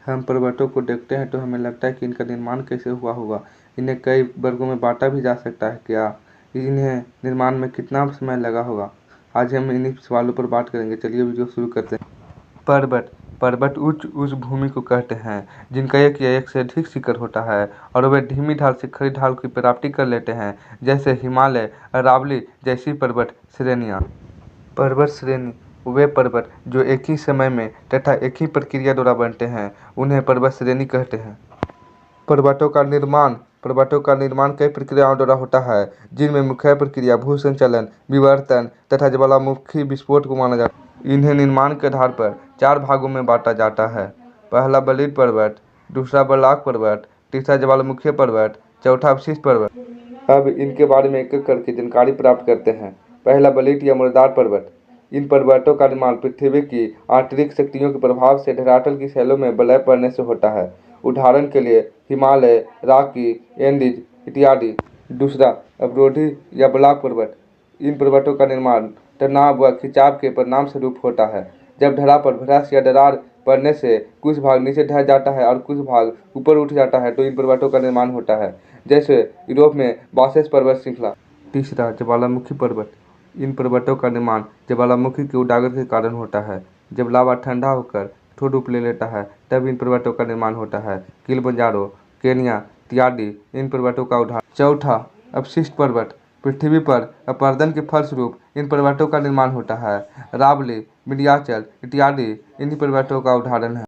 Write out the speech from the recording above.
हम पर्वतों को देखते हैं तो हमें लगता है कि इनका निर्माण कैसे हुआ होगा। इन्हें कई वर्गों में बांटा भी जा सकता है क्या? इन्हें निर्माण में कितना समय लगा होगा? आज हम इन्हीं सवालों पर बात करेंगे। चलिए वीडियो शुरू करते हैं। पर्वत पर्वत उस भूमि को कहते हैं जिनका एक या एक से अधिक शिखर होता है और वे धीमी ढाल से खड़ी ढाल की प्राप्ति कर लेते हैं, जैसे हिमालय, अरावली जैसी पर्वत श्रेणियाँ। पर्वत श्रेणी वे पर्वत जो एक ही समय में तथा एक ही प्रक्रिया द्वारा बनते हैं, उन्हें पर्वत श्रेणी कहते हैं। पर्वतों का निर्माण कई प्रक्रियाओं द्वारा होता है, जिनमें मुख्य प्रक्रिया भूसंचलन, विवर्तन तथा ज्वालामुखी विस्फोट को माना जाता है। इन्हें निर्माण के आधार पर 4 भागों में बांटा जाता है। पहला बलित पर्वत, दूसरा बलाक पर्वत, तीसरा ज्वालामुखी पर्वत, चौथा अवशिष्ट पर्वत। अब इनके बारे में एक एक करके जानकारी प्राप्त करते हैं। पहला बलित या मुर्दार पर्वत। इन पर्वतों का निर्माण पृथ्वी की आंतरिक शक्तियों के प्रभाव से धरातल की शैलों में वलय पड़ने से होता है। उदाहरण के लिए हिमालय, रॉकी, एंडीज इत्यादि। दूसरा अवरोधी या ब्लॉक पर्वत। इन पर्वतों का निर्माण तनाव व खिंचाव के परिणाम स्वरूप होता है। जब धरा पर भ्रश या दरार पड़ने से कुछ भाग नीचे ढह जाता है और कुछ भाग ऊपर उठ जाता है तो इन पर्वतों का निर्माण होता है, जैसे यूरोप में बासेस पर्वत श्रृंखला। तीसरा ज्वालामुखी पर्वत। इन पर्वतों का निर्माण ज्वालामुखी के उजागर के कारण होता है। जब लावा ठंडा होकर कठोर रूप ले लेता है तब इन पर्वतों का निर्माण होता है। किलिमंजारो, केन्या इत्यादि इन पर्वतों का उदाहरण। चौथा अवशिष्ट पर्वत। पृथ्वी पर अपरदन के फलस्वरूप इन पर्वतों का निर्माण होता है। अरावली, विंध्याचल इत्यादि इन्हीं पर्वतों का उदाहरण है।